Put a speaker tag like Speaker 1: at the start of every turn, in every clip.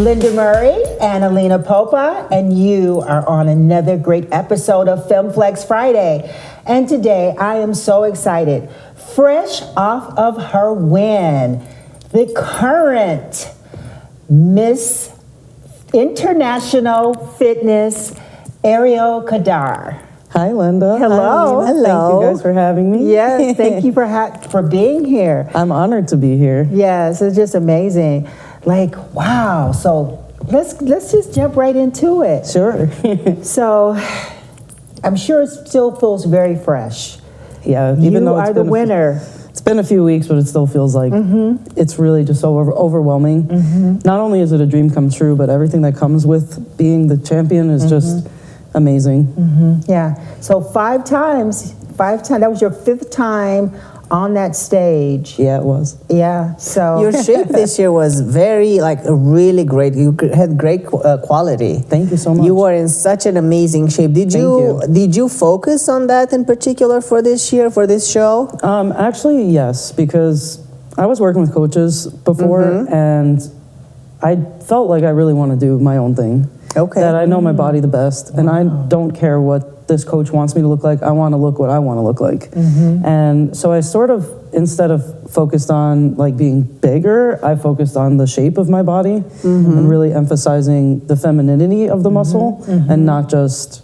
Speaker 1: Linda Murray and Alina Popa, and you are on another great episode of FemFlex Friday. And today I am so excited. Fresh off of her win, the current Miss International Fitness, Ariel Kadar.
Speaker 2: Hi, Linda.
Speaker 1: Hello.
Speaker 2: Hi, Hello. Thank you guys for having me.
Speaker 1: Yes, thank you for being here.
Speaker 2: I'm honored to be here.
Speaker 1: Yes, it's just amazing. Like, wow. So let's just jump right into it.
Speaker 2: Sure.
Speaker 1: So I'm sure it still feels very fresh.
Speaker 2: Yeah,
Speaker 1: even though it's the winner.
Speaker 2: It's been a few weeks, but it still feels like it's really just so overwhelming. Not only is it a dream come true, but everything that comes with being the champion is just amazing.
Speaker 1: Yeah. So five times. That was your fifth time on that stage.
Speaker 2: Yeah, it was.
Speaker 1: Yeah. So
Speaker 3: your shape this year was really great. You had great quality.
Speaker 2: Thank you so much.
Speaker 3: You were in such an amazing shape. Did you focus on that in particular for this year, for this show?
Speaker 2: Actually, yes, because I was working with coaches before, and I felt like I really want to do my own thing.
Speaker 3: Okay.
Speaker 2: That I know my body the best, and I don't care what this coach wants me to look like. I want to look what I want to look like. And so I sort of, instead of focused on like being bigger, I focused on the shape of my body and really emphasizing the femininity of the muscle and not just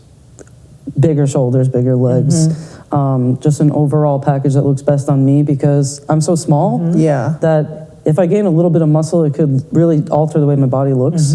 Speaker 2: bigger shoulders, bigger legs. Just an overall package that looks best on me because I'm so small that if I gain a little bit of muscle, it could really alter the way my body looks.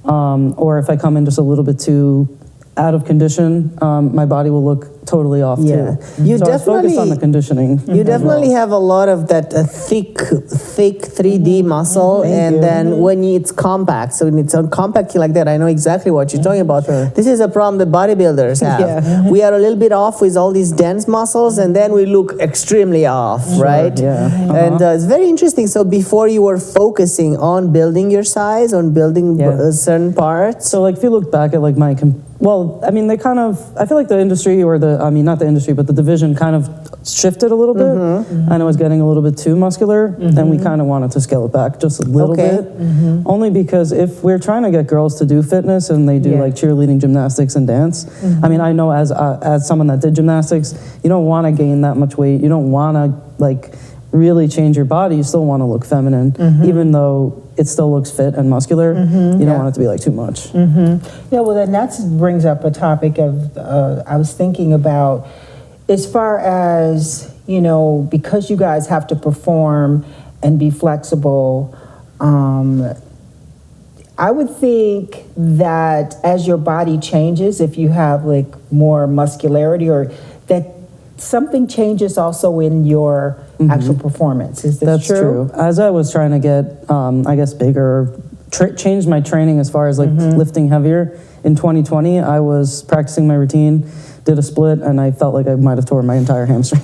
Speaker 2: Or if I come in just a little bit too out of condition, my body will look totally off too.
Speaker 3: You
Speaker 2: so I was focused on the conditioning.
Speaker 3: You definitely have a lot of that thick 3D muscle, and then when it's compact, so when it's compact like that, I know exactly what you're talking about. This is a problem that bodybuilders have. We are a little bit off with all these dense muscles, and then we look extremely off, right? And it's very interesting. So before you were focusing on building your size, on building certain parts.
Speaker 2: So like if you look back at like my, they kind of, I feel like the industry or not the industry, but the division kind of shifted a little bit, and it was getting a little bit too muscular, and we kind of wanted to scale it back just a little bit, only because if we're trying to get girls to do fitness and they do like cheerleading, gymnastics, and dance, I know as someone that did gymnastics, you don't want to gain that much weight, you don't want to like really change your body, you still want to look feminine, even though it still looks fit and muscular. You don't want it to be like too much.
Speaker 1: Yeah, well then that brings up a topic of, I was thinking about as far as, because you guys have to perform and be flexible, I would think that as your body changes, if you have like more muscularity or that something changes also in your actual performance. Is this true?
Speaker 2: That's true. As I was trying to get, bigger, change my training as far as like lifting heavier, in 2020, I was practicing my routine, did a split, and I felt like I might have torn my entire hamstring.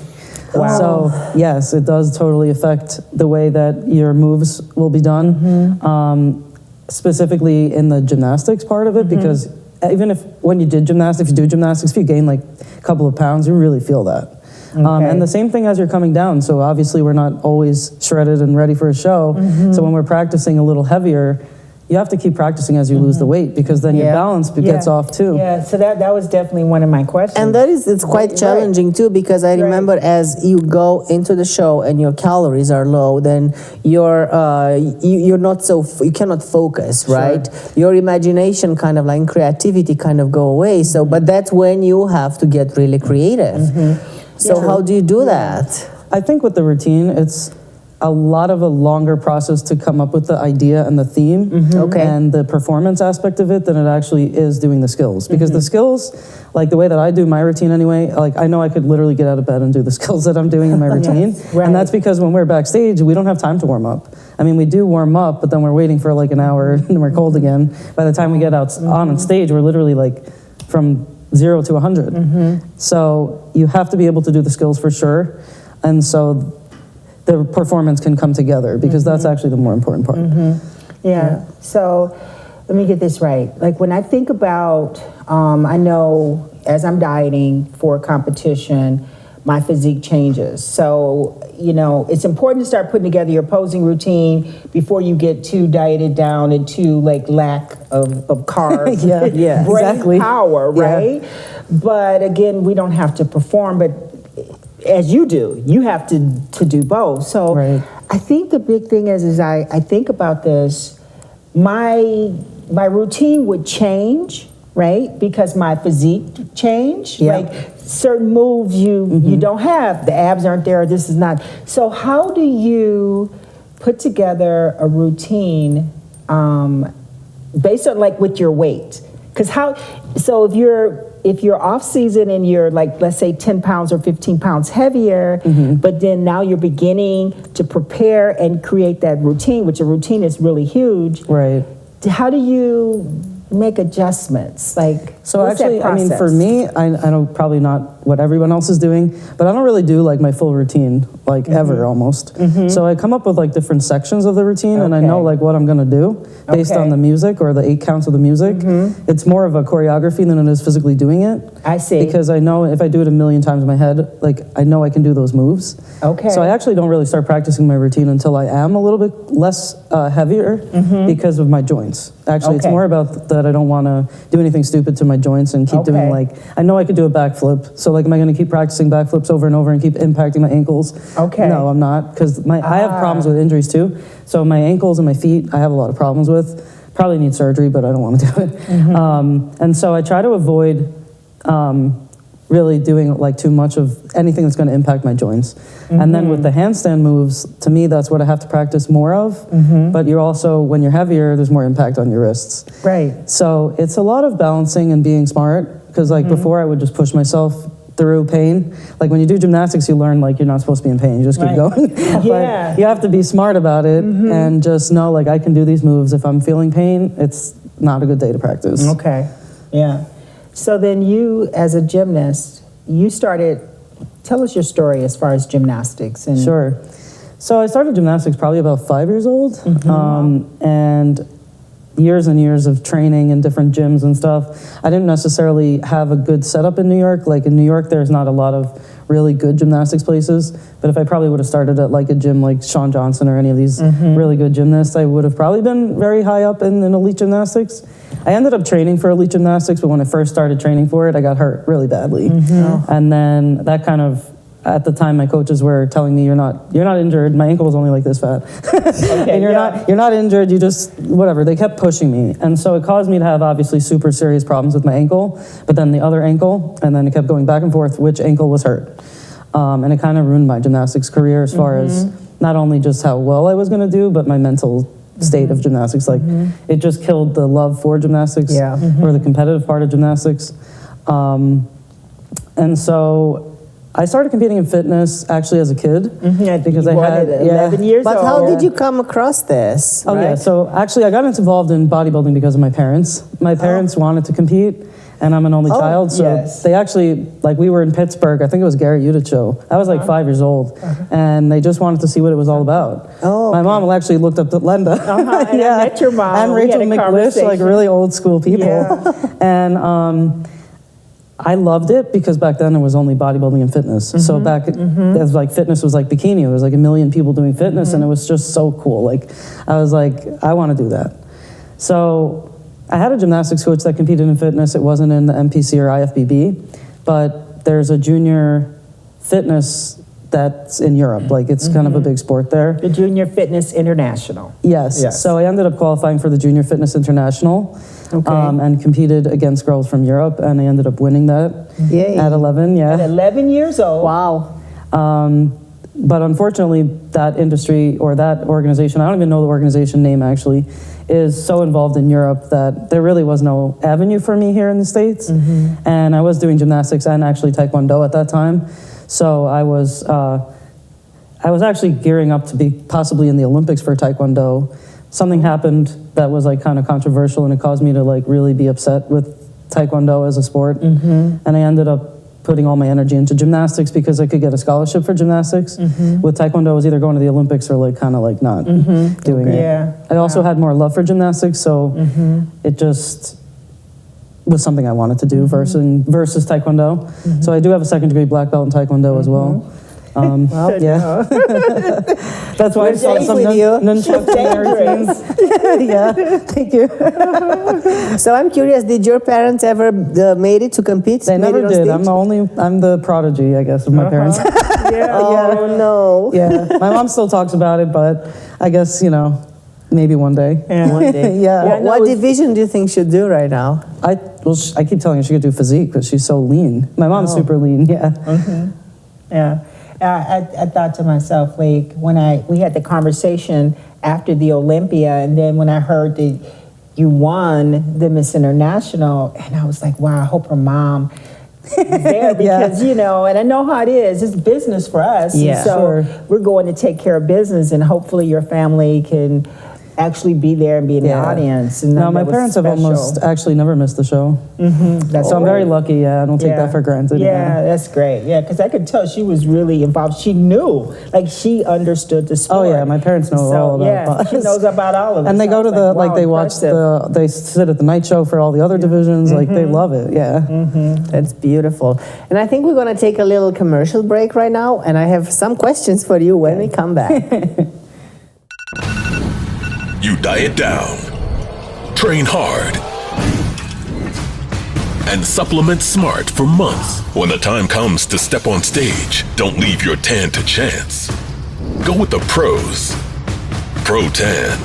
Speaker 1: Wow.
Speaker 2: So yes, it does totally affect the way that your moves will be done, specifically in the gymnastics part of it, because even when you do gymnastics, if you gain like a couple of pounds, you really feel that. And the same thing as you're coming down. So obviously we're not always shredded and ready for a show. So when we're practicing a little heavier, you have to keep practicing as you lose the weight, because then your balance gets off too.
Speaker 1: Yeah, so that was definitely one of my questions.
Speaker 3: And it's quite challenging too, because I remember as you go into the show and your calories are low, then you're you cannot focus, right? Your imagination kind of like creativity kind of go away. So, but that's when you have to get really creative. So how do you do that?
Speaker 2: I think with the routine, it's a lot of a longer process to come up with the idea and the theme and the performance aspect of it than it actually is doing the skills. Because the skills, like the way that I do my routine anyway, like I know I could literally get out of bed and do the skills that I'm doing in my routine. And that's because when we're backstage, we don't have time to warm up. I mean, we do warm up, but then we're waiting for like an hour and we're cold again. By the time we get out on stage, we're literally like from 0 to 100. So you have to be able to do the skills for sure. And so the performance can come together, because that's actually the more important part.
Speaker 1: Yeah. So let me get this right. Like when I think about, I know as I'm dieting for a competition, my physique changes. So, it's important to start putting together your posing routine before you get too dieted down and too like lack of carbs,
Speaker 2: Yeah,
Speaker 1: brain
Speaker 2: exactly.
Speaker 1: power,
Speaker 2: Yeah.
Speaker 1: right? But again, we don't have to perform, but as you do, you have to do both. So
Speaker 2: Right.
Speaker 1: I think the big thing is I think about this, my routine would change, right? Because my physique changed.
Speaker 3: Yeah.
Speaker 1: Like certain moves you don't have, the abs aren't there, this is not. So how do you put together a routine based on like with your weight? Because so if you're off season and you're like, let's say 10 pounds or 15 pounds heavier, but then now you're beginning to prepare and create that routine, which a routine is really huge.
Speaker 2: Right.
Speaker 1: How do you make adjustments? Like,
Speaker 2: So
Speaker 1: what's
Speaker 2: actually,
Speaker 1: that
Speaker 2: I mean,
Speaker 1: process?
Speaker 2: for me, I know probably not what everyone else is doing, but I don't really do like my full routine, like ever almost. So I come up with like different sections of the routine, and I know
Speaker 1: Okay.
Speaker 2: like what I'm gonna do based
Speaker 1: Okay.
Speaker 2: on the music or the 8 counts of the music. It's more of a choreography than it is physically doing it.
Speaker 1: I see.
Speaker 2: Because I know if I do it a million times in my head, like I know I can do those moves.
Speaker 1: Okay.
Speaker 2: So I actually don't really start practicing my routine until I am a little bit less heavier because of my joints. Actually, it's
Speaker 1: Okay.
Speaker 2: more about that I don't want to do anything stupid to my joints and keep doing
Speaker 1: Okay.
Speaker 2: like, I know I could do a backflip. So like, am I going to keep practicing backflips over and over and keep impacting my ankles?
Speaker 1: Okay.
Speaker 2: No, I'm not, because I have problems with injuries too. So my ankles and my feet, I have a lot of problems with. Probably need surgery, but I don't want to do it. And so I try to avoid really doing like too much of anything that's going to impact my joints. And then with the handstand moves, to me, that's what I have to practice more of. But you're also, when you're heavier, there's more impact on your wrists.
Speaker 1: Right.
Speaker 2: So it's a lot of balancing and being smart, because like before I would just push myself through pain. Like when you do gymnastics, you learn like you're not supposed to be in pain. You just keep
Speaker 1: Right.
Speaker 2: going.
Speaker 1: Yeah.
Speaker 2: But you have to be smart about it and just know like I can do these moves. If I'm feeling pain, it's not a good day to practice.
Speaker 1: Okay. Yeah. So then you, as a gymnast, you started, tell us your story as far as gymnastics. And
Speaker 2: Sure. So I started gymnastics probably about 5 years old, and years and years of training in different gyms and stuff. I didn't necessarily have a good setup in New York. Like in New York, there's not a lot of really good gymnastics places. But if I probably would have started at like a gym like Shawn Johnson or any of these really good gymnasts, I would have probably been very high up in elite gymnastics. I ended up training for elite gymnastics, but when I first started training for it, I got hurt really badly. And then that kind of, at the time, my coaches were telling me, you're not injured. My ankle was only like this fat. And you're not injured, you just, whatever. They kept pushing me. And so it caused me to have obviously super serious problems with my ankle, but then the other ankle, and then it kept going back and forth, which ankle was hurt. And it kind of ruined my gymnastics career as far as not only just how well I was gonna do, but my mental state of gymnastics. Like it just killed the love for gymnastics or the competitive part of gymnastics. And so I started competing in fitness actually as a kid because I had
Speaker 1: 11 years
Speaker 3: But
Speaker 1: old.
Speaker 3: how did you come across this?
Speaker 2: Oh yeah, so actually I got involved in bodybuilding because of my parents. My parents wanted to compete, and I'm an only child, so
Speaker 1: yes.
Speaker 2: they actually, like we were in Pittsburgh, I think it was Gary Udit show. I was like 5 years old, and they just wanted to see what it was all about.
Speaker 3: Oh,
Speaker 2: My mom actually looked up to Linda.
Speaker 1: And I met your mom.
Speaker 2: And
Speaker 1: We had
Speaker 2: Rachel
Speaker 1: a
Speaker 2: McWish, like
Speaker 1: conversation.
Speaker 2: really old school people.
Speaker 1: Yeah.
Speaker 2: And I loved it because back then it was only bodybuilding and fitness. So back, it was like fitness was like bikini. There was like 1 million people doing fitness, and it was just so cool. Like I was like, I want to do that. So I had a gymnastics coach that competed in fitness. It wasn't in the MPC or IFBB, but there's a junior fitness that's in Europe. Like it's kind of a big sport there.
Speaker 1: The Junior Fitness International.
Speaker 2: Yes.
Speaker 1: Yes.
Speaker 2: So I ended up qualifying for the Junior Fitness International and competed against girls from Europe, and I ended up winning that
Speaker 3: Yay.
Speaker 2: at 11.
Speaker 1: At
Speaker 2: Yeah.
Speaker 1: 11 years old.
Speaker 3: Wow.
Speaker 2: But unfortunately, that industry or that organization, I don't even know the organization name actually, is so involved in Europe that there really was no avenue for me here in the States. And I was doing gymnastics and actually Taekwondo at that time. So I was actually gearing up to be possibly in the Olympics for Taekwondo. Something happened that was like kind of controversial, and it caused me to like really be upset with Taekwondo as a sport. And I ended up putting all my energy into gymnastics because I could get a scholarship for gymnastics. With Taekwondo, I was either going to the Olympics or like kind of like not doing it.
Speaker 1: Yeah.
Speaker 2: I also had more love for gymnastics, so it just, was something I wanted to do versus Taekwondo. So I do have a second degree black belt in Taekwondo as well. Yeah. That's why I saw some nunchucks in their routines. Yeah, thank you.
Speaker 3: So I'm curious, did your parents ever made it to compete?
Speaker 2: They
Speaker 3: Made
Speaker 2: never
Speaker 3: it on
Speaker 2: did.
Speaker 3: stage?
Speaker 2: I'm the prodigy, I guess, of my parents.
Speaker 3: Oh, no.
Speaker 2: Yeah, my mom still talks about it, but I guess, maybe one day.
Speaker 3: One day.
Speaker 2: Yeah.
Speaker 3: What division do you think should do right now?
Speaker 2: I keep telling her she could do physique, but she's so lean. My mom's super lean, yeah.
Speaker 1: Yeah. I thought to myself, like, when we had the conversation after the Olympia, and then when I heard that you won the Miss International, and I was like, wow, I hope her mom is there because, and I know how it is. It's business for us.
Speaker 3: Yeah.
Speaker 1: And so we're going to take care of business, and hopefully your family can actually be there and be in the audience. And
Speaker 2: no, my
Speaker 1: that was
Speaker 2: parents have
Speaker 1: special.
Speaker 2: almost actually never missed the show.
Speaker 1: That's
Speaker 2: So I'm very lucky. Yeah, I don't take that for granted.
Speaker 1: Yeah, that's great. Yeah, because I could tell she was really involved. She knew, like, she understood the sport.
Speaker 2: Oh yeah, my parents know all about us.
Speaker 1: She knows about all of it.
Speaker 2: And they
Speaker 1: So
Speaker 2: go to
Speaker 1: it's
Speaker 2: the
Speaker 1: wow,
Speaker 2: they watch they sit at the night show for all the other divisions. Like they love it. Yeah.
Speaker 3: That's beautiful. And I think we're going to take a little commercial break right now, and I have some questions for you when we come back.
Speaker 4: You diet down, train hard, and supplement smart for months. When the time comes to step on stage, don't leave your tan to chance. Go with the pros. Pro Tan.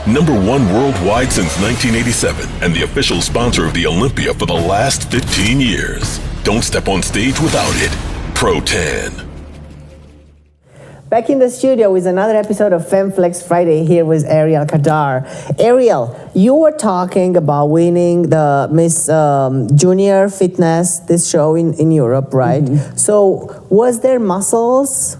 Speaker 4: #1 worldwide since 1987 and the official sponsor of the Olympia for the last 15 years. Don't step on stage without it. Pro Tan.
Speaker 3: Back in the studio with another episode of FemFlex Friday here with Ariel Kadar. Ariel, you were talking about winning the Miss Junior Fitness, this show in Europe, right? So was there muscles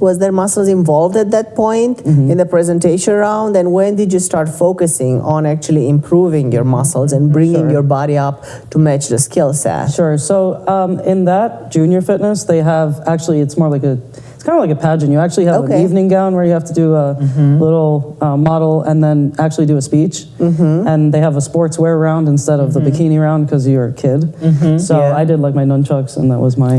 Speaker 3: involved at that point in the presentation round? And when did you start focusing on actually improving your muscles and bringing your body up to match the skill set?
Speaker 2: Sure. So in that junior fitness, they have actually it's kind of like a pageant. You actually have an evening gown where you have to do a little model and then actually do a speech. And they have a sportswear round instead of the bikini round because you're a kid. So I did like my nunchucks, and that was my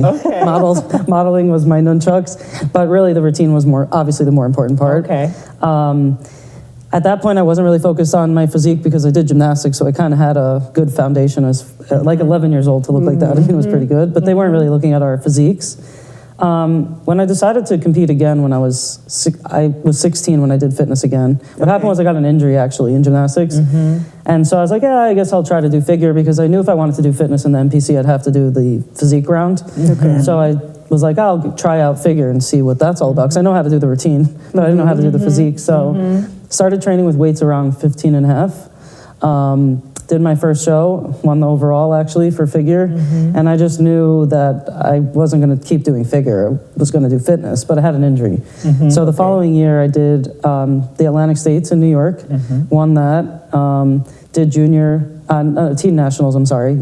Speaker 2: modeling was my nunchucks. But really, the routine was obviously the more important part. At that point, I wasn't really focused on my physique because I did gymnastics, so I kind of had a good foundation as like 11 years old to look like that. I mean, it was pretty good, but they weren't really looking at our physiques. When I decided to compete again when I was 16 when I did fitness again. What happened was I got an injury actually in gymnastics. And so I was like, I guess I'll try to do figure because I knew if I wanted to do fitness in the MPC, I'd have to do the physique round. So I was like, I'll try out figure and see what that's all about because I know how to do the routine, but I didn't know how to do the physique. So started training with weights around 15 and a half. Did my first show, won the overall actually for figure, and I just knew that I wasn't going to keep doing figure. I was going to do fitness, but I had an injury. So the following year I did the Atlantic States in New York, won that, did junior, team nationals,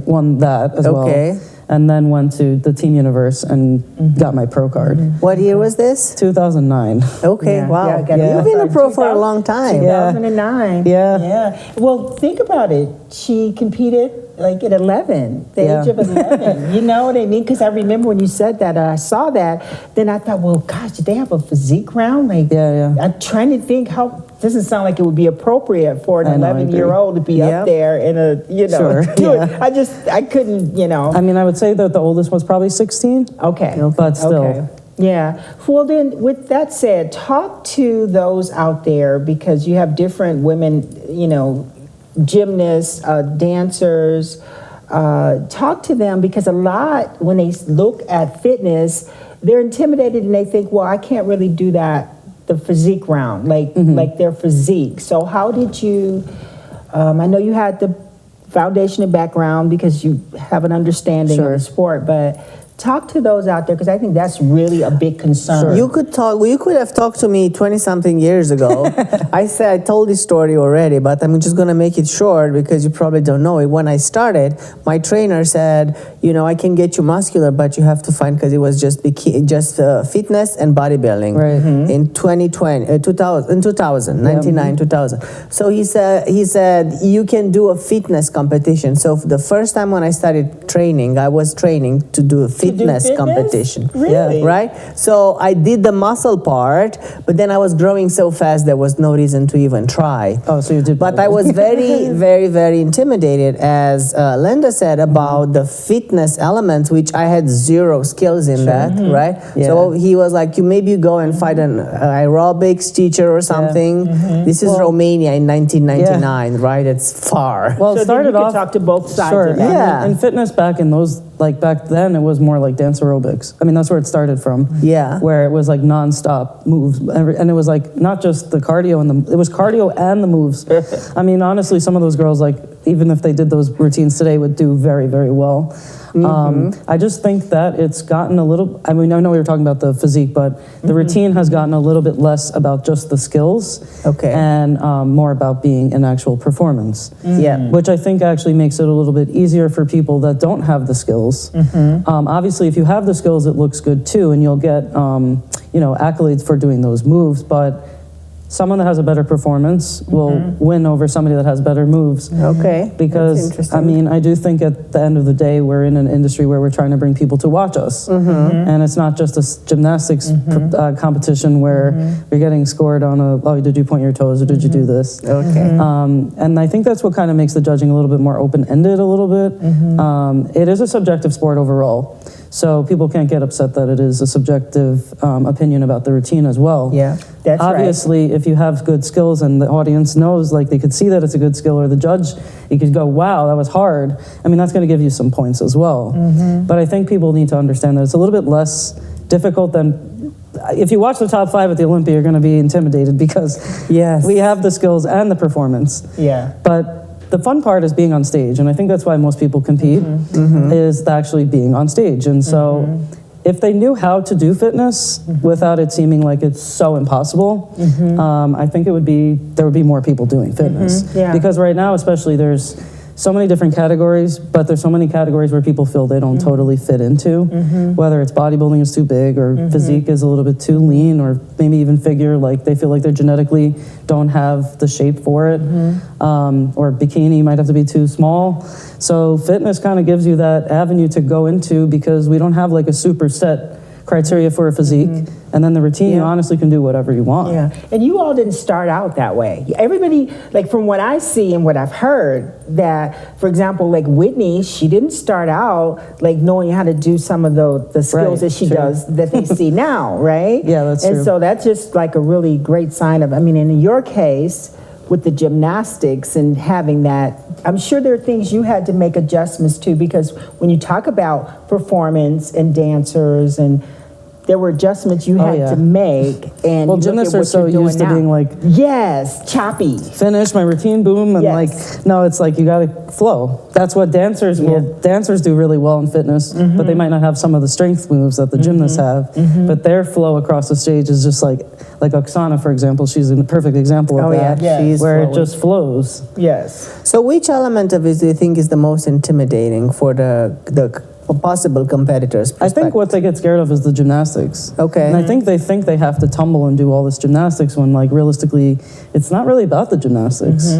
Speaker 2: won that as well. And then went to the Team Universe and got my pro card.
Speaker 3: What year was this?
Speaker 2: 2009.
Speaker 3: Okay, wow. You've been a pro for a long time.
Speaker 1: 2009.
Speaker 2: Yeah.
Speaker 1: Well, think about it. She competed like at 11, the age of 11. You know what I mean? Because I remember when you said that, I saw that, then I thought, well, gosh, did they have a physique round? Like, I'm trying to think how, doesn't sound like it would be appropriate for an 11-year-old to be up there in a, I couldn't,
Speaker 2: I mean, I would say that the oldest was probably 16. But still.
Speaker 1: Yeah. Well, then, with that said, talk to those out there because you have different women, gymnasts, dancers. Talk to them because a lot, when they look at fitness, they're intimidated and they think, well, I can't really do that, the physique round, like their physique. So how did you, I know you had the foundation and background because you have an understanding of the sport, but Talk to those out there because I think that's really a big concern.
Speaker 3: You could talk. You could have talked to me 20-something years ago. I told this story already, but I'm just gonna make it short because you probably don't know it. When I started, my trainer said, I can get you muscular, but you have to find because it was just fitness and bodybuilding.
Speaker 2: Right.
Speaker 3: In 2000. So he said you can do a fitness competition. So the first time when I started training, I was training to do a fitness competition.
Speaker 1: Really?
Speaker 3: Right? So I did the muscle part, but then I was growing so fast there was no reason to even try.
Speaker 2: Oh, so you did.
Speaker 3: But I was very, very, very intimidated, as Linda said, about the fitness element, which I had zero skills in that, right?
Speaker 2: Yeah.
Speaker 3: So he was like, maybe you go and find an aerobics teacher or something. This is Romania in 1999, right? It's far.
Speaker 2: Well,
Speaker 1: So
Speaker 2: it started
Speaker 1: then you
Speaker 2: off.
Speaker 1: can talk to both sides
Speaker 2: Sure.
Speaker 1: of that.
Speaker 3: Yeah.
Speaker 2: And fitness back in those, back then, it was more like dance aerobics. I mean, that's where it started from.
Speaker 3: Yeah.
Speaker 2: Where it was like nonstop moves, and it was like not just the cardio it was cardio and the moves. I mean, honestly, some of those girls, even if they did those routines today, would do very, very well. I just think that it's gotten a little. I mean, I know we were talking about the physique, but the routine has gotten a little bit less about just the skills,
Speaker 3: Okay.
Speaker 2: and more about being an actual performance.
Speaker 3: Yeah.
Speaker 2: Which I think actually makes it a little bit easier for people that don't have the skills. Obviously, if you have the skills, it looks good too, and you'll get accolades for doing those moves. But someone that has a better performance will win over somebody that has better moves.
Speaker 3: Okay. That's
Speaker 2: Because,
Speaker 3: interesting.
Speaker 2: I mean, I do think at the end of the day, we're in an industry where we're trying to bring people to watch us. And it's not just a gymnastics competition where you're getting scored on did you point your toes or did you do this?
Speaker 3: Okay.
Speaker 2: And I think that's what kind of makes the judging a little bit more open-ended a little bit. It is a subjective sport overall. So people can't get upset that it is a subjective opinion about the routine as well.
Speaker 3: Yeah.
Speaker 1: That's right.
Speaker 2: Obviously, if you have good skills and the audience knows, they could see that it's a good skill, or the judge, you could go, wow, that was hard. I mean, that's going to give you some points as well. But I think people need to understand that it's a little bit less difficult than, if you watch the top 5 at the Olympia, you're going to be intimidated because
Speaker 3: Yes.
Speaker 2: we have the skills and the performance.
Speaker 1: Yeah.
Speaker 2: But the fun part is being on stage, and I think that's why most people compete, is actually being on stage. And so if they knew how to do fitness without it seeming like it's so impossible, I think there would be more people doing fitness.
Speaker 1: Yeah.
Speaker 2: Because right now, especially, there's so many different categories, but there's so many categories where people feel they don't totally fit into, whether it's bodybuilding is too big, or physique is a little bit too lean, or maybe even figure, they feel like they genetically don't have the shape for it, or bikini might have to be too small. So fitness kind of gives you that avenue to go into, because we don't have a super set criteria for a physique, and then the routine, you honestly can do whatever you want.
Speaker 1: Yeah, and you all didn't start out that way. Everybody, from what I see and what I've heard, that, for example, Whitney, she didn't start out knowing how to do some of the skills
Speaker 2: Right,
Speaker 1: that she
Speaker 2: true.
Speaker 1: does that they see now, right?
Speaker 2: Yeah, that's
Speaker 1: and
Speaker 2: true.
Speaker 1: so that's just a really great sign of, in your case, with the gymnastics and having that, I'm sure there are things you had to make adjustments to, because when you talk about performance and dancers, and there were adjustments you had
Speaker 2: yeah.
Speaker 1: to make. And
Speaker 2: Well,
Speaker 1: you look
Speaker 2: gymnasts
Speaker 1: at
Speaker 2: are
Speaker 1: what
Speaker 2: so
Speaker 1: you're doing
Speaker 2: used to
Speaker 1: now.
Speaker 2: being
Speaker 1: yes, choppy.
Speaker 2: finish my routine, boom, and
Speaker 1: Yes.
Speaker 2: no, it's you gotta flow. That's what dancers dancers do really well in fitness, but they might not have some of the strength moves that the gymnasts have. But their flow across the stage is just like Oksana, for example. She's a perfect example of
Speaker 3: Oh, yeah,
Speaker 2: that,
Speaker 1: yeah.
Speaker 3: she's
Speaker 2: where
Speaker 3: flowing.
Speaker 2: it just flows.
Speaker 1: Yes.
Speaker 3: So which element of it do you think is the most intimidating for the possible competitors?
Speaker 2: I think what they get scared of is the gymnastics.
Speaker 3: Okay.
Speaker 2: And I think they have to tumble and do all this gymnastics when, realistically, it's not really about the gymnastics.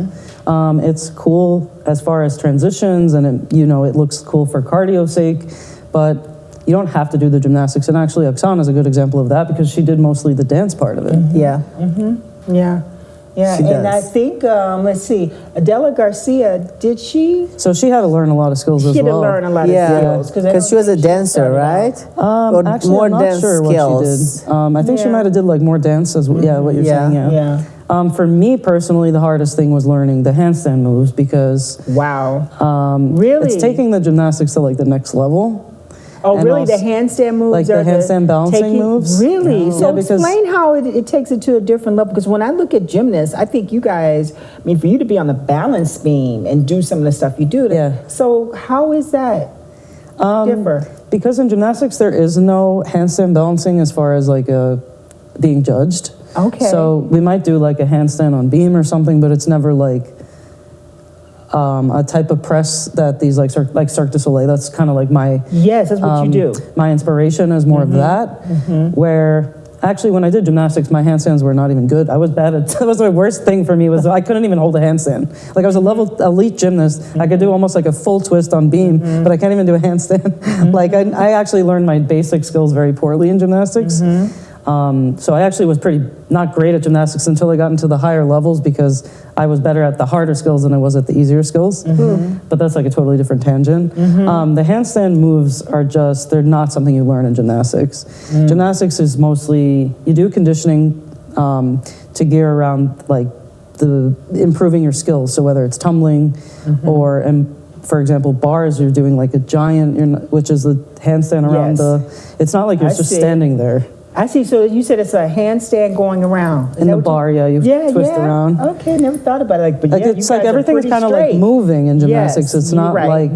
Speaker 2: It's cool as far as transitions, and it looks cool for cardio's sake, but you don't have to do the gymnastics. And actually, Oksana is a good example of that, because she did mostly the dance part of it.
Speaker 3: Yeah.
Speaker 1: Yeah. Yeah,
Speaker 3: She
Speaker 1: and I
Speaker 3: does.
Speaker 1: think, let's see, Adela Garcia, did she?
Speaker 2: So she had to learn a lot of skills as
Speaker 1: She had to
Speaker 2: well.
Speaker 1: learn a lot
Speaker 3: Yeah,
Speaker 1: of skills. I
Speaker 3: because she
Speaker 1: don't
Speaker 3: was a
Speaker 1: think she
Speaker 3: dancer,
Speaker 1: started out.
Speaker 3: right? Or
Speaker 2: Actually,
Speaker 3: more
Speaker 2: I'm not
Speaker 3: dance
Speaker 2: sure
Speaker 3: skills.
Speaker 2: what she did. I think she
Speaker 1: Yeah.
Speaker 2: might have did more dance as well. Yeah, what you're
Speaker 3: Yeah.
Speaker 2: saying. Yeah.
Speaker 1: Yeah.
Speaker 2: For me personally, the hardest thing was learning the handstand moves, because
Speaker 1: Wow. Really?
Speaker 2: it's taking the gymnastics to the next level.
Speaker 1: Oh,
Speaker 2: and
Speaker 1: really?
Speaker 2: also-
Speaker 1: The handstand moves
Speaker 2: like the
Speaker 1: are
Speaker 2: handstand balancing moves?
Speaker 1: Really? So
Speaker 2: Yeah, because-
Speaker 1: explain how it takes it to a different level. Because when I look at gymnasts, I think you guys, for you to be on the balance beam and do some of the stuff you do.
Speaker 2: Yeah.
Speaker 1: So how is that? differ?
Speaker 2: Because in gymnastics there is no handstand balancing as far as like being judged.
Speaker 1: Okay.
Speaker 2: So we might do like a handstand on beam or something, but it's never like a type of press that these like Cirque du Soleil. That's kind of like my
Speaker 1: Yes, that's what you do.
Speaker 2: My inspiration is more of that. Where actually when I did gymnastics, my handstands were not even good. I was bad at. That was the worst thing for me was I couldn't even hold a handstand. Like I was a level elite gymnast. I could do almost like a full twist on beam, but I can't even do a handstand. Like I actually learned my basic skills very poorly in gymnastics. So I actually was pretty not great at gymnastics until I got into the higher levels because I was better at the harder skills than I was at the easier skills. But that's like a totally different tangent. The handstand moves are just, they're not something you learn in gymnastics. Gymnastics is mostly, you do conditioning to gear around like improving your skills. So whether it's tumbling or, and for example, bars, you're doing like a giant, which is the handstand around it's not like you're just standing there.
Speaker 1: I see. So you said it's a handstand going around.
Speaker 2: In the bar, you twist around.
Speaker 1: Okay, never thought about it. Like, but
Speaker 2: Like
Speaker 1: yeah,
Speaker 2: it's like everything is kind of like moving in gymnastics. It's not like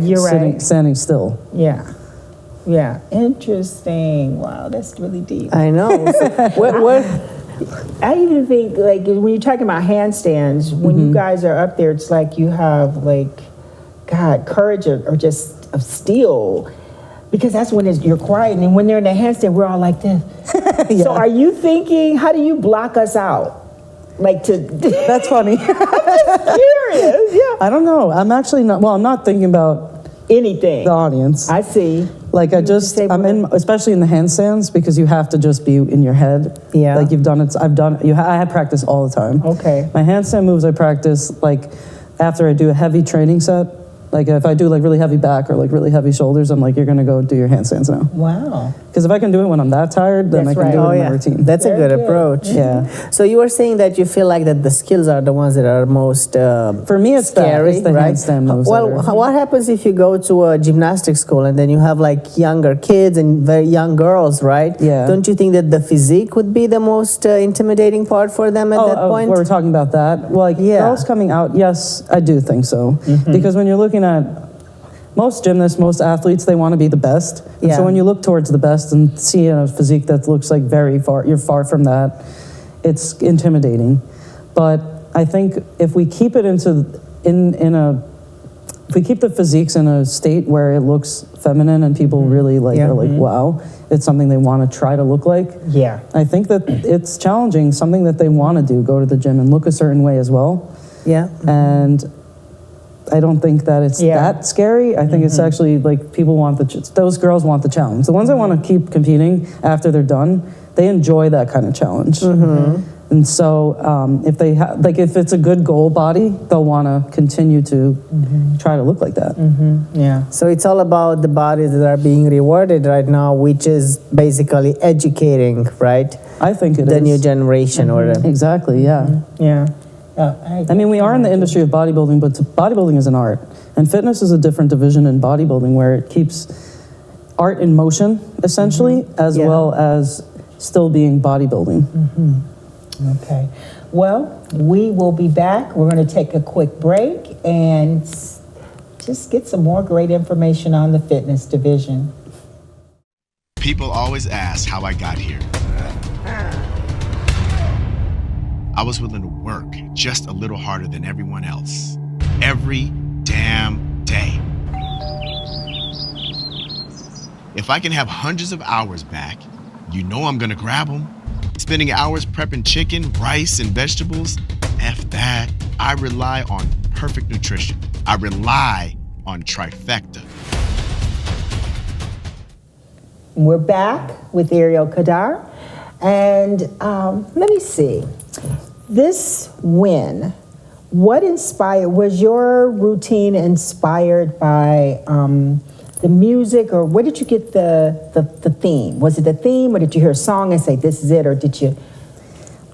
Speaker 2: standing still.
Speaker 1: Yeah. Interesting. Wow, that's really deep.
Speaker 3: I know. So,
Speaker 1: I even think like when you're talking about handstands, when you guys are up there, it's like you have like, God, courage or just of steel. Because that's when you're quiet, and when they're in the handstand, we're all like this. So are you thinking, how do you block us out? Like to...
Speaker 2: That's funny.
Speaker 1: I'm just curious, yeah.
Speaker 2: I don't know. I'm actually not, well, I'm not thinking about
Speaker 1: anything.
Speaker 2: The audience.
Speaker 1: I see.
Speaker 2: Like I'm in, especially in the handstands, because you have to just be in your head.
Speaker 1: Yeah.
Speaker 2: Like you've done it, I have practice all the time.
Speaker 1: Okay.
Speaker 2: My handstand moves I practice like after I do a heavy training set. Like if I do like really heavy back or like really heavy shoulders, I'm like, you're gonna go do your handstands now.
Speaker 1: Wow.
Speaker 2: Because if I can do it when I'm that tired, then I can do it in my routine.
Speaker 3: That's a good approach.
Speaker 2: Yeah.
Speaker 3: So you were saying that you feel like that the skills are the ones that are most
Speaker 2: for me, it's
Speaker 3: scary,
Speaker 2: it's the
Speaker 3: right?
Speaker 2: handstand moves.
Speaker 3: Well, what happens if you go to a gymnastics school and then you have like younger kids and very young girls, right?
Speaker 2: Yeah.
Speaker 3: Don't you think that the physique would be the most intimidating part for them at that point?
Speaker 2: We're talking about that. Well, like girls coming out, yes, I do think so. Because when you're looking at most gymnasts, most athletes, they want to be the best. And so when you look towards the best and see a physique that looks like very far, you're far from that, it's intimidating. But I think if we keep it if we keep the physiques in a state where it looks feminine and people really are like, wow, it's something they want to try to look like.
Speaker 1: Yeah.
Speaker 2: I think that it's challenging, something that they want to do, go to the gym and look a certain way as well.
Speaker 3: Yeah.
Speaker 2: And I don't think that it's that scary. I think it's actually like people want those girls want the challenge. The ones that want to keep competing after they're done, they enjoy that kind of challenge. And so if they if it's a good goal body, they'll want to continue to try to look like that.
Speaker 1: Yeah.
Speaker 3: So it's all about the bodies that are being rewarded right now, which is basically educating, right?
Speaker 2: I think it is.
Speaker 3: The new generation
Speaker 2: Exactly, yeah.
Speaker 1: Yeah.
Speaker 2: I mean, we are in the industry of bodybuilding, but bodybuilding is an art. And fitness is a different division in bodybuilding where it keeps art in motion, essentially, as well as still being bodybuilding.
Speaker 1: Okay. Well, we will be back. We're going to take a quick break and just get some more great information on the fitness division.
Speaker 5: People always ask how I got here. I was willing to work just a little harder than everyone else. Every damn day. If I can have hundreds of hours back, you know I'm gonna grab them. Spending hours prepping chicken, rice, and vegetables, F that. I rely on perfect nutrition. I rely on Trifecta.
Speaker 1: We're back with Ariel Kadar. And let me see. This win, was your routine inspired by the music, or where did you get the theme? Was it the theme, or did you hear a song and say, this is it, or did you?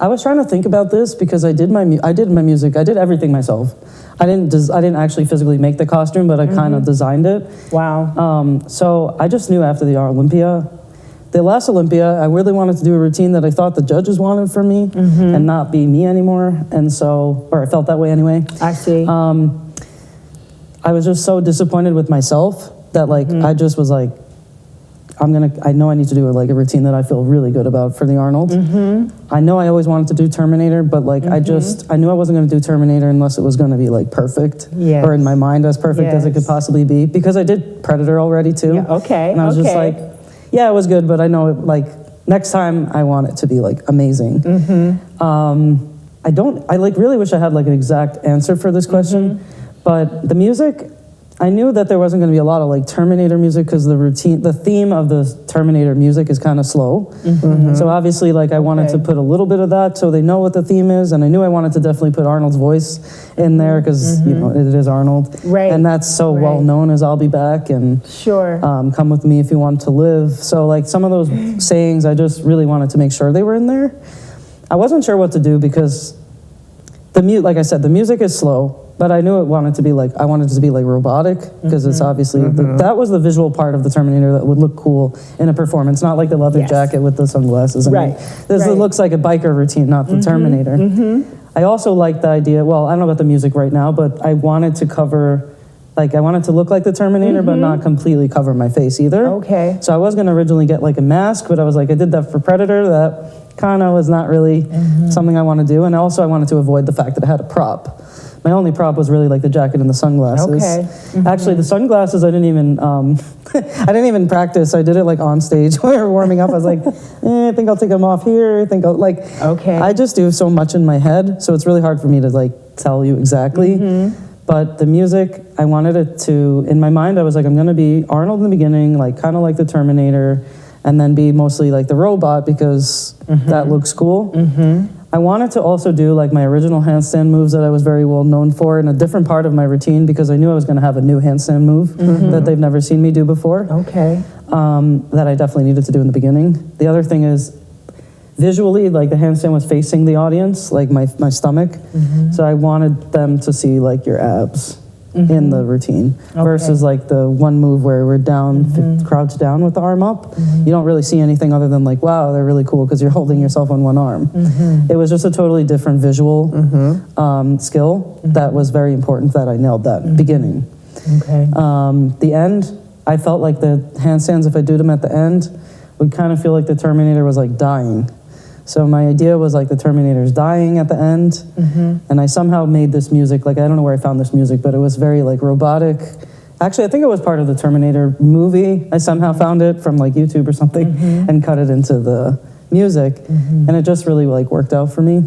Speaker 2: I was trying to think about this because I did my music. I did everything myself. I didn't actually physically make the costume, but I kind of designed it.
Speaker 1: Wow.
Speaker 2: So I just knew after the Olympia, the last Olympia, I really wanted to do a routine that I thought the judges wanted from me and not be me anymore. And so, or I felt that way anyway.
Speaker 1: I see.
Speaker 2: I was just so disappointed with myself that like I just was like, I know I need to do like a routine that I feel really good about for the Arnold. I know I always wanted to do Terminator, but like I knew I wasn't going to do Terminator unless it was going to be like perfect,
Speaker 1: Yes.
Speaker 2: or in my mind as perfect as it could
Speaker 1: Yes.
Speaker 2: possibly be, because I did Predator already too.
Speaker 1: Yeah, okay,
Speaker 2: And I was just
Speaker 1: okay.
Speaker 2: like, yeah, it was good, but I know like next time I want it to be like amazing. I like really wish I had like an exact answer for this question, but the music, I knew that there wasn't going to be a lot of like Terminator music because the theme of the Terminator music is kind of slow. So obviously, like I wanted to put a little bit of that so they know what the theme is, and I knew I wanted to definitely put Arnold's voice in there because you know it is Arnold,
Speaker 1: Right.
Speaker 2: And that's so
Speaker 1: Right.
Speaker 2: well known as "I'll be back" and
Speaker 1: Sure.
Speaker 2: "Come with me if you want to live." So like some of those sayings, I just really wanted to make sure they were in there. I wasn't sure what to do because like I said, the music is slow, but I knew I wanted it to be like robotic because it's obviously that was the visual part of the Terminator that would look cool in a performance, not like the leather
Speaker 1: Yes.
Speaker 2: jacket with the sunglasses. I mean,
Speaker 1: Right,
Speaker 2: this
Speaker 1: right.
Speaker 2: looks like a biker routine, not the Terminator. I also liked the idea. Well, I don't know about the music right now, but I wanted to cover. Like I wanted to look like the Terminator, but not completely cover my face either.
Speaker 1: Okay.
Speaker 2: So I was going to originally get like a mask, but I was like, I did that for Predator. That kind of was not really something I want to do. And also I wanted to avoid the fact that it had a prop. My only prop was really like the jacket and the sunglasses.
Speaker 1: Okay.
Speaker 2: Actually, the sunglasses I didn't even I didn't even practice. I did it like on stage when we were warming up. I was like, I think I'll take them off here. I think I'll like.
Speaker 1: Okay.
Speaker 2: I just do so much in my head, so it's really hard for me to like tell you exactly. But the music, I wanted it to, in my mind, I was like, I'm going to be Arnold in the beginning, like kind of like the Terminator, and then be mostly like the robot because that looks cool. I wanted to also do like my original handstand moves that I was very well known for in a different part of my routine because I knew I was going to have a new handstand move that they've never seen me do before,
Speaker 1: Okay.
Speaker 2: that I definitely needed to do in the beginning. The other thing is, visually, like the handstand was facing the audience, like my stomach. So I wanted them to see like your abs in the routine versus like the one move where we're down, crouched down with the arm up. You don't really see anything other than like, wow, they're really cool because you're holding yourself on one arm. It was just a totally different visual skill that was very important that I nailed that beginning.
Speaker 1: Okay.
Speaker 2: The end, I felt like the handstands, if I do them at the end, would kind of feel like the Terminator was like dying. So my idea was like the Terminator's dying at the end, and I somehow made this music, like I don't know where I found this music, but it was very like robotic. Actually, I think it was part of the Terminator movie. I somehow found it from like YouTube or something and cut it into the music, and it just really like worked out for me.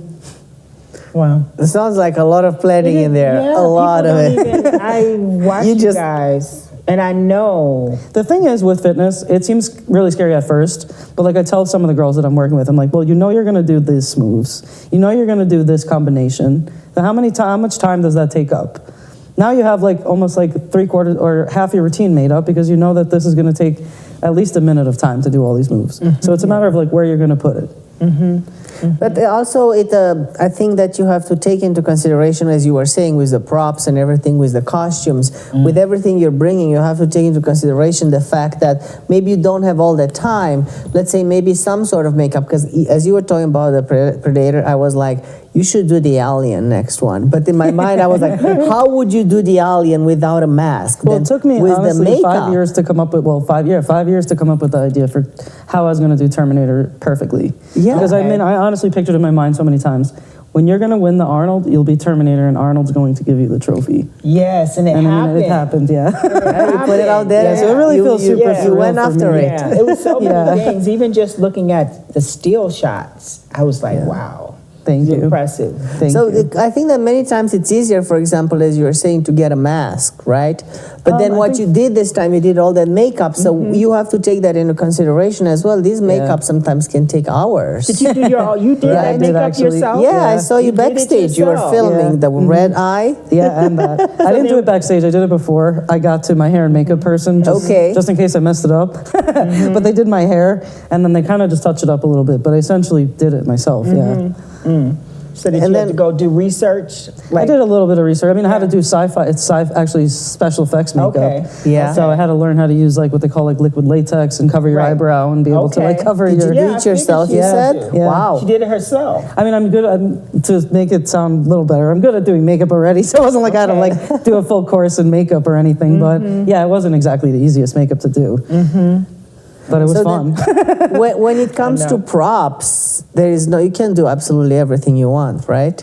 Speaker 1: Wow.
Speaker 3: It sounds like a lot of planning in there.
Speaker 1: Yeah,
Speaker 3: a lot of
Speaker 1: people
Speaker 3: it.
Speaker 1: don't even- I watch
Speaker 3: You
Speaker 1: you,
Speaker 3: just-
Speaker 1: guys, and I know.
Speaker 2: The thing is with fitness, it seems really scary at first, but like I tell some of the girls that I'm working with, I'm like, well, you know you're gonna do these moves. You know you're gonna do this combination. Then how much time does that take up? Now you have like almost like 3/4 or half your routine made up because you know that this is gonna take at least a minute of time to do all these moves. So it's a matter of like where you're gonna put it.
Speaker 3: But also, I think that you have to take into consideration, as you were saying, with the props and everything, with the costumes, with everything you're bringing, you have to take into consideration the fact that maybe you don't have all the time. Let's say maybe some sort of makeup, because as you were talking about the Predator, I was like, you should do the Alien next one. But in my mind, I was like, how would you do the Alien without a mask?
Speaker 2: Well,
Speaker 3: Then
Speaker 2: it took me
Speaker 3: with
Speaker 2: honestly
Speaker 3: the makeup.
Speaker 2: 5 years to come up with 5 years to come up with the idea for how I was going to do Terminator perfectly.
Speaker 3: Yeah.
Speaker 2: Because
Speaker 1: Okay.
Speaker 2: I honestly pictured in my mind so many times, when you're going to win the Arnold, you'll be Terminator, and Arnold's going to give you the trophy.
Speaker 1: Yes, and it
Speaker 2: And
Speaker 1: happened.
Speaker 2: then it happened, yeah.
Speaker 3: You put it out there.
Speaker 2: Yeah, so it really feels super
Speaker 3: You
Speaker 2: surreal
Speaker 3: went
Speaker 2: for
Speaker 3: after
Speaker 2: me.
Speaker 3: it.
Speaker 1: Yeah, it was so many
Speaker 2: Yeah.
Speaker 1: things. Even just looking at the still shots, I was like, wow.
Speaker 2: Thank
Speaker 1: It's
Speaker 2: you.
Speaker 1: impressive.
Speaker 2: Thank
Speaker 3: So
Speaker 2: you.
Speaker 3: I think that many times it's easier, for example, as you were saying, to get a mask, right? But then
Speaker 2: I
Speaker 3: what
Speaker 2: think-
Speaker 3: you did this time, you did all that makeup, so you have to take that into consideration as well. These makeup sometimes can take hours.
Speaker 1: Did you do you did
Speaker 2: Yeah, I
Speaker 1: that
Speaker 2: did
Speaker 1: makeup
Speaker 2: actually.
Speaker 1: yourself?
Speaker 3: Yeah, I saw you
Speaker 1: did it
Speaker 3: backstage. You were
Speaker 1: yourself.
Speaker 3: filming the red eye.
Speaker 2: Yeah, and that. I didn't do it backstage. I did it before I got to my hair and makeup person.
Speaker 3: Okay.
Speaker 2: Just in case I messed it up. But they did my hair, and then they kind of just touched it up a little bit. But I essentially did it myself, yeah.
Speaker 1: So did
Speaker 3: And
Speaker 1: you
Speaker 3: then-
Speaker 1: have to go do research?
Speaker 2: I did a little bit of research. I mean, I had to do sci-fi. It's actually special effects makeup.
Speaker 1: Okay.
Speaker 3: Yeah.
Speaker 2: So I had to learn how to use like what they call like liquid latex and cover your
Speaker 1: Right.
Speaker 2: eyebrow and be able to like
Speaker 1: Okay.
Speaker 2: cover
Speaker 3: Did
Speaker 2: your.
Speaker 3: you
Speaker 1: Yeah, I
Speaker 3: reach
Speaker 1: figured
Speaker 3: yourself,
Speaker 1: she
Speaker 3: you
Speaker 1: had
Speaker 3: said?
Speaker 1: to.
Speaker 2: Yeah.
Speaker 3: Wow.
Speaker 1: She did it herself.
Speaker 2: I mean, I'm good to make it sound a little better. I'm good at doing makeup already, so it wasn't like I had to
Speaker 1: Okay.
Speaker 2: like do a full course in makeup or anything. But yeah, it wasn't exactly the easiest makeup to do. But it was
Speaker 3: So
Speaker 2: fun.
Speaker 3: when it comes to props, you can do absolutely everything you want, right?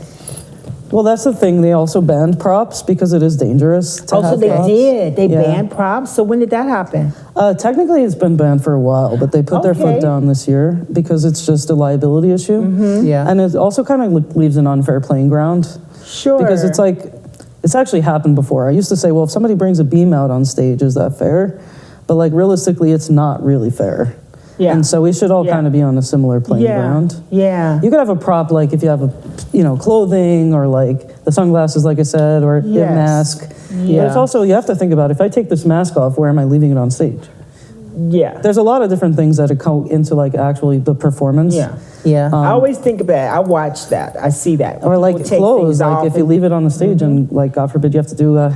Speaker 2: Well, that's the thing. They also banned props because it is dangerous to
Speaker 1: Oh, so
Speaker 2: have
Speaker 1: they
Speaker 2: props.
Speaker 1: did. They
Speaker 2: Yeah.
Speaker 1: banned props. So when did that happen?
Speaker 2: Technically, it's been banned for a while, but they put their
Speaker 1: Okay.
Speaker 2: foot down this year because it's just a liability issue.
Speaker 3: Yeah.
Speaker 2: And it also kind of leaves an unfair playing ground.
Speaker 1: Sure.
Speaker 2: Because it's like, it's actually happened before. I used to say, well, if somebody brings a beam out on stage, is that fair? But like realistically, it's not really fair.
Speaker 1: Yeah.
Speaker 2: And so we should all
Speaker 1: Yeah.
Speaker 2: kind of be on a similar playing ground.
Speaker 1: Yeah.
Speaker 2: You could have a prop like if you have clothing or like the sunglasses, like I said, or
Speaker 1: Yes.
Speaker 2: a mask.
Speaker 1: Yeah.
Speaker 2: But it's also, you have to think about if I take this mask off, where am I leaving it on stage?
Speaker 1: Yeah.
Speaker 2: There's a lot of different things that go into like actually the performance.
Speaker 1: Yeah.
Speaker 3: Yeah.
Speaker 1: I always think about it. I watch that. I see that.
Speaker 2: Or
Speaker 1: People
Speaker 2: like
Speaker 1: take
Speaker 2: clothes,
Speaker 1: things
Speaker 2: like
Speaker 1: off
Speaker 2: if you
Speaker 1: and-
Speaker 2: leave it on the stage and like God forbid you have to do a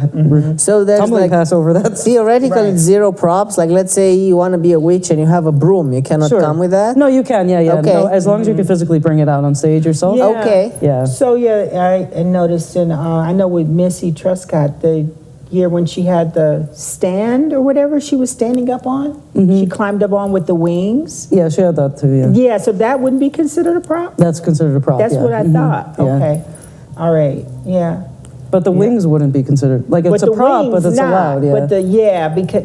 Speaker 3: So there's
Speaker 2: tumbling
Speaker 3: like
Speaker 2: pass over that.
Speaker 3: theoretical
Speaker 1: Right.
Speaker 3: zero props. Like let's say you want to be a witch and you have a broom, you cannot come with that.
Speaker 2: No, you can, yeah.
Speaker 3: Okay.
Speaker 2: No, as long as you can physically bring it out on stage yourself.
Speaker 1: Yeah.
Speaker 3: Okay.
Speaker 2: Yeah.
Speaker 1: So yeah, I noticed, and I know with Missy Truscott, the year when she had the stand or whatever she was standing up on, she climbed up on with the wings.
Speaker 2: Yeah, she had that too, yeah.
Speaker 1: Yeah, so that wouldn't be considered a prop.
Speaker 2: That's considered a prop.
Speaker 1: That's
Speaker 2: yeah.
Speaker 1: what I thought.
Speaker 2: Yeah.
Speaker 1: Okay, all right, yeah.
Speaker 2: But the wings wouldn't be considered. Like it's
Speaker 1: but
Speaker 2: a
Speaker 1: the
Speaker 2: prop,
Speaker 1: wings
Speaker 2: but it's
Speaker 1: not.
Speaker 2: allowed, yeah.
Speaker 1: But because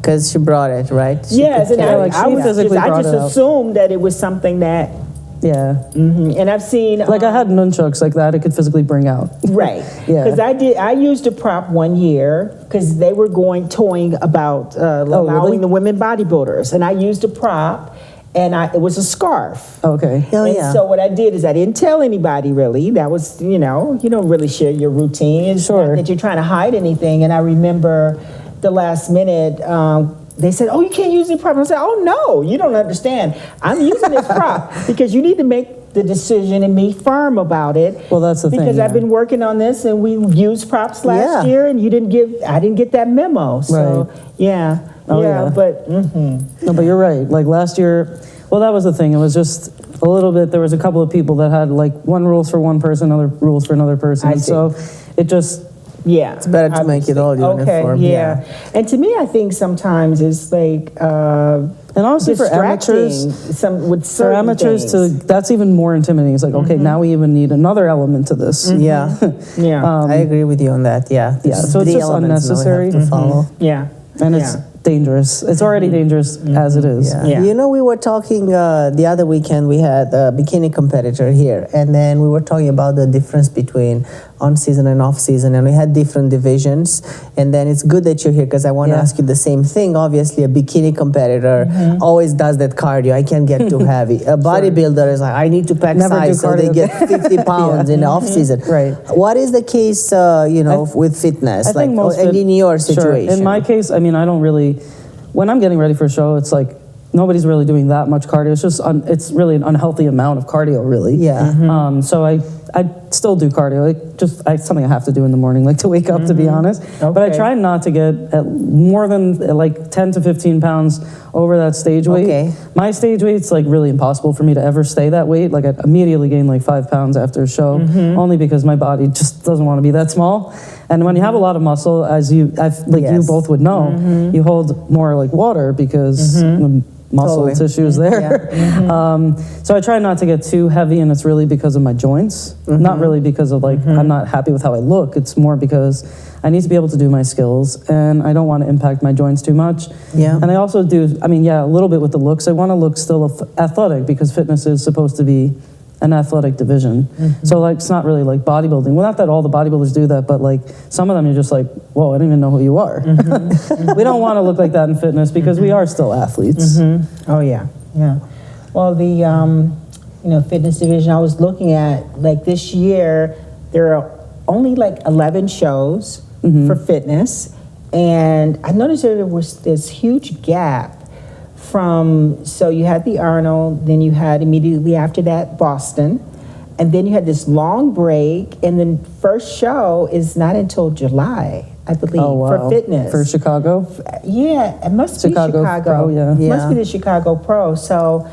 Speaker 3: Because she brought it, right? She
Speaker 1: yes,
Speaker 3: could
Speaker 1: and
Speaker 3: carry
Speaker 2: like,
Speaker 1: I
Speaker 2: she
Speaker 1: was
Speaker 2: physically
Speaker 1: I
Speaker 2: brought
Speaker 1: just
Speaker 2: it out.
Speaker 1: assumed that it was something that,
Speaker 2: yeah.
Speaker 1: and I've seen
Speaker 2: Like I had nunchucks like that, it could physically bring out.
Speaker 1: right,
Speaker 2: Yeah.
Speaker 1: because I used a prop one year because they were toying about allowing
Speaker 2: really?
Speaker 1: the women bodybuilders, and I used a prop, and it was a scarf.
Speaker 2: Okay.
Speaker 3: Oh,
Speaker 1: And
Speaker 3: yeah.
Speaker 1: so what I did is I didn't tell anybody really. That was, you don't really share your routine. It's
Speaker 2: Sure.
Speaker 1: not that you're trying to hide anything. And I remember the last minute, they said, "Oh, you can't use the prop." I said, "Oh no, you don't understand. I'm using this prop because you need to make the decision and be firm about it."
Speaker 2: Well, that's the thing,
Speaker 1: because I've
Speaker 2: yeah.
Speaker 1: been working on this and we used props last
Speaker 3: Yeah.
Speaker 1: year, and I didn't get that memo. So
Speaker 2: Right.
Speaker 1: yeah,
Speaker 2: Oh, yeah.
Speaker 1: but.
Speaker 2: No, but you're right. Like last year, well, that was the thing. It was just a little bit, there was a couple of people that had like one rules for one person, other rules for another person.
Speaker 1: I
Speaker 2: And
Speaker 1: see.
Speaker 2: so it just,
Speaker 1: Yeah, it's
Speaker 3: better to make it all uniform,
Speaker 1: Okay,
Speaker 3: yeah.
Speaker 1: and to me, I think sometimes it's like
Speaker 2: and honestly for amateurs,
Speaker 1: with
Speaker 2: for
Speaker 1: certain
Speaker 2: amateurs
Speaker 1: things.
Speaker 2: that's even more intimidating. It's like, okay, now we even need another element to this.
Speaker 3: Yeah.
Speaker 1: Yeah,
Speaker 3: I agree with you on that. Yeah.
Speaker 2: Yeah, so it's
Speaker 3: The
Speaker 2: just
Speaker 3: elements now we have
Speaker 2: unnecessary.
Speaker 3: to follow.
Speaker 1: yeah,
Speaker 2: And it's
Speaker 1: yeah.
Speaker 2: dangerous. It's already dangerous as it is.
Speaker 3: Yeah.
Speaker 1: Yeah.
Speaker 3: You know, we were talking the other weekend, we had a bikini competitor here, and then we were talking about the difference between on season and off season, and we had different divisions. And then it's good that you're here because I want to
Speaker 2: Yeah.
Speaker 3: ask you the same thing. Obviously, a bikini competitor always does that cardio. I can't get too heavy. A bodybuilder is like, I need to pack
Speaker 2: Never do
Speaker 3: size, so they
Speaker 2: cardio.
Speaker 3: get 50 pounds in the off season.
Speaker 2: Right.
Speaker 3: What is the case, with fitness?
Speaker 2: I think most
Speaker 3: and in your
Speaker 2: Sure.
Speaker 3: situation?
Speaker 2: In my case, I mean, I don't really. When I'm getting ready for a show, it's like nobody's really doing that much cardio. It's just it's really an unhealthy amount of cardio, really.
Speaker 3: Yeah.
Speaker 2: So I still do cardio. It's something I have to do in the morning, like to wake up, to be honest. But I
Speaker 1: Okay.
Speaker 2: try not to get more than like 10 to 15 pounds over that stage weight.
Speaker 3: Okay.
Speaker 2: My stage weight's like really impossible for me to ever stay that weight. Like I immediately gain like 5 pounds after a show, only because my body just doesn't want to be that small. And when you have a lot of muscle, as you
Speaker 3: Yes.
Speaker 2: both would know, you hold more like water because the muscle
Speaker 3: Totally.
Speaker 2: tissue is there. So I try not to get too heavy, and it's really because of my joints, not really because of like I'm not happy with how I look. It's more because I need to be able to do my skills, and I don't want to impact my joints too much.
Speaker 3: Yeah.
Speaker 2: And I also do, I mean, yeah, a little bit with the looks. I want to look still athletic because fitness is supposed to be an athletic division. So like it's not really like bodybuilding. Well, not that all the bodybuilders do that, but like some of them you're just like, whoa, I don't even know who you are. We don't want to look like that in fitness because we are still athletes.
Speaker 1: Oh yeah, yeah. Well, the fitness division I was looking at, like this year, there are only like 11 shows for fitness, and I noticed that there was this huge gap so you had the Arnold, then you had immediately after that Boston, and then you had this long break, and then first show is not until July, I believe,
Speaker 2: Oh, wow.
Speaker 1: for fitness.
Speaker 2: For Chicago?
Speaker 1: Yeah, it must
Speaker 2: Chicago
Speaker 1: be Chicago.
Speaker 2: Pro, yeah.
Speaker 1: Must
Speaker 3: Yeah.
Speaker 1: be the Chicago Pro. So,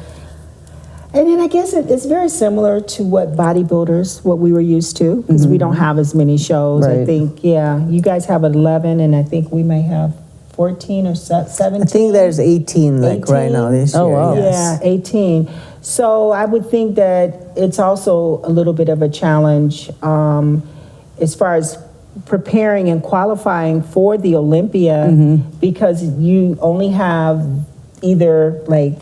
Speaker 1: and then I guess it's very similar to what bodybuilders, what we were used to, because we don't have as many shows. I
Speaker 2: Right.
Speaker 1: think, yeah, you guys have 11, and I think we may have 14 or 17.
Speaker 3: I think there's 18 like right now
Speaker 1: 18?
Speaker 3: this
Speaker 2: Oh,
Speaker 3: year.
Speaker 2: wow.
Speaker 3: Yes.
Speaker 1: Yeah, 18. So I would think that it's also a little bit of a challenge as far as preparing and qualifying for the Olympia because you only have either like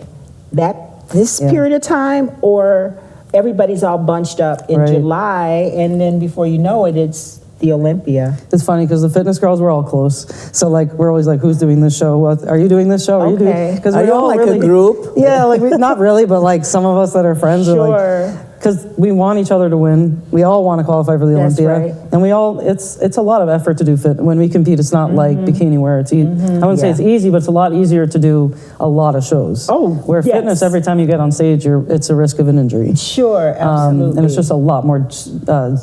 Speaker 1: this
Speaker 2: Yeah.
Speaker 1: period of time or everybody's all bunched up in
Speaker 2: Right.
Speaker 1: July, and then before you know it, it's the Olympia.
Speaker 2: It's funny because the fitness girls were all close. So like we're always like, who's doing this show? What, are you doing this show? Are you doing?
Speaker 1: Okay.
Speaker 2: Because
Speaker 3: Are
Speaker 2: we
Speaker 3: you
Speaker 2: all
Speaker 3: like
Speaker 2: really,
Speaker 3: a group?
Speaker 2: Yeah, like not really, but like some of us that are friends are
Speaker 1: Sure.
Speaker 2: like, because we want each other to win. We all want to qualify for the
Speaker 1: That's
Speaker 2: Olympia,
Speaker 1: right.
Speaker 2: and we all it's a lot of effort to do fit. When we compete, it's not like bikini wear. It's I wouldn't say
Speaker 1: Yeah.
Speaker 2: it's easy, but it's a lot easier to do a lot of shows.
Speaker 1: Oh,
Speaker 2: where
Speaker 1: yes.
Speaker 2: fitness, every time you get on stage, it's a risk of an injury.
Speaker 1: Sure, absolutely.
Speaker 2: And it's just a lot more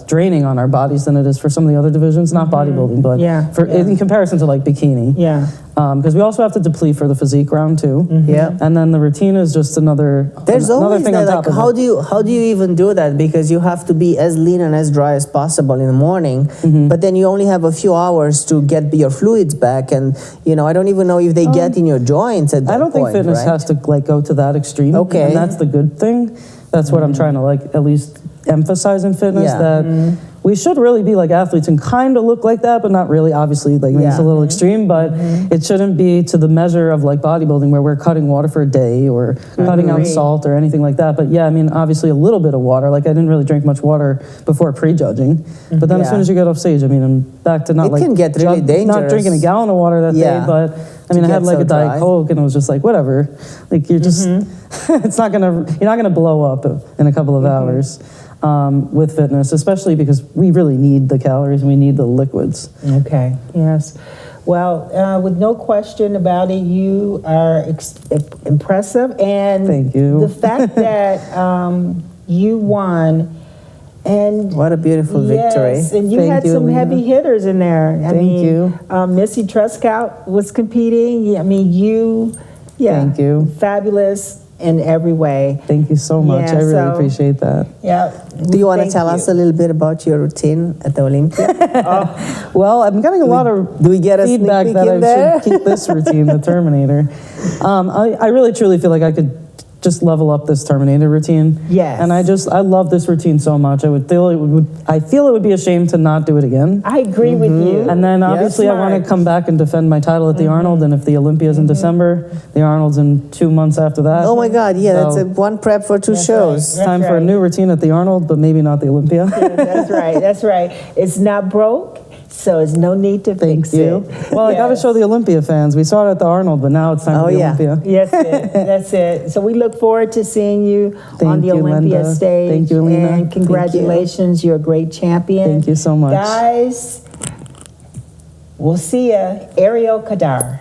Speaker 2: draining on our bodies than it is for some of the other divisions, not bodybuilding, but
Speaker 1: Yeah, yeah.
Speaker 2: in comparison to like bikini.
Speaker 1: Yeah.
Speaker 2: Because we also have to deplete for the physique round too.
Speaker 3: Yeah.
Speaker 2: And then the routine is just another
Speaker 3: There's
Speaker 2: another
Speaker 3: always
Speaker 2: thing
Speaker 3: that,
Speaker 2: on top
Speaker 3: like,
Speaker 2: of
Speaker 3: how
Speaker 2: it.
Speaker 3: do you even do that? Because you have to be as lean and as dry as possible in the morning, but then you only have a few hours to get your fluids back, and I don't even know if they get in your joints at that
Speaker 2: I don't think
Speaker 3: point,
Speaker 2: fitness
Speaker 3: right?
Speaker 2: has to like go to that extreme.
Speaker 3: Okay.
Speaker 2: And that's the good thing. That's what I'm trying to like at least emphasize in fitness,
Speaker 3: Yeah.
Speaker 2: that we should really be like athletes and kind of look like that, but not really. Obviously, like maybe it's a
Speaker 3: Yeah.
Speaker 2: little extreme, but it shouldn't be to the measure of like bodybuilding where we're cutting water for a day or cutting out
Speaker 1: Agree.
Speaker 2: salt or anything like that. But yeah, I mean, obviously a little bit of water. Like I didn't really drink much water before prejudging, but then as
Speaker 3: Yeah.
Speaker 2: soon as you get off stage, I mean, I'm back to not
Speaker 3: It
Speaker 2: like
Speaker 3: can get really
Speaker 2: not
Speaker 3: dangerous.
Speaker 2: drinking a gallon of water that
Speaker 3: Yeah.
Speaker 2: day, but I mean, I
Speaker 3: To
Speaker 2: had
Speaker 3: get
Speaker 2: like
Speaker 3: so
Speaker 2: a Diet
Speaker 3: dry.
Speaker 2: Coke, and it was just like whatever. Like you're just, it's not gonna, you're not gonna blow up in a couple of hours with fitness, especially because we really need the calories and we need the liquids.
Speaker 1: Okay, yes. Well, with no question about it, you are impressive. And
Speaker 2: Thank you.
Speaker 1: the fact that you won, and
Speaker 3: What a beautiful victory.
Speaker 1: yes, and you
Speaker 2: Thank
Speaker 1: had
Speaker 2: you,
Speaker 1: some
Speaker 2: Alina.
Speaker 1: heavy hitters in there. I
Speaker 2: Thank
Speaker 1: mean,
Speaker 2: you.
Speaker 1: Missy Truscott was competing. Yeah, I mean,
Speaker 2: Thank you.
Speaker 1: fabulous in every way.
Speaker 2: Thank you so much.
Speaker 1: Yeah,
Speaker 2: I really
Speaker 1: so-
Speaker 2: appreciate that.
Speaker 1: Yeah.
Speaker 3: Do you want to
Speaker 1: Thank
Speaker 3: tell us a little bit about your routine at the Olympia?
Speaker 2: Well, I'm getting a lot of
Speaker 3: do we get a sneak
Speaker 2: feedback
Speaker 3: peek
Speaker 2: that
Speaker 3: in
Speaker 2: I
Speaker 3: there?
Speaker 2: should keep this routine, the Terminator. I really truly feel like I could just level up this Terminator routine.
Speaker 1: Yes.
Speaker 2: And I love this routine so much. I feel it would be a shame to not do it again.
Speaker 1: I agree with you.
Speaker 2: And then obviously I want
Speaker 1: Smart.
Speaker 2: to come back and defend my title at the Arnold, and if the Olympia's in December, the Arnold's in 2 months after that.
Speaker 3: Oh my God, yeah, that's
Speaker 2: So-
Speaker 3: one prep for two shows.
Speaker 2: It's time for a
Speaker 1: right.
Speaker 2: new routine at the Arnold, but maybe not the Olympia.
Speaker 1: That's right. That's right. It's not broke, so there's no need to
Speaker 2: Thank
Speaker 1: fix
Speaker 2: you.
Speaker 1: it.
Speaker 2: Well, I got to
Speaker 1: Yes.
Speaker 2: show the Olympia fans. We saw it at the Arnold, but now it's time
Speaker 3: Oh,
Speaker 2: for the
Speaker 3: yeah.
Speaker 2: Olympia.
Speaker 1: Yes, that's it. So we look forward to seeing you on
Speaker 2: Thank
Speaker 1: the
Speaker 2: you,
Speaker 1: Olympia
Speaker 2: Linda.
Speaker 1: stage.
Speaker 2: Thank you, Alina.
Speaker 1: And congratulations, you're a great champion.
Speaker 2: Thank you so much.
Speaker 1: Guys, we'll see ya. Ariel Kadar.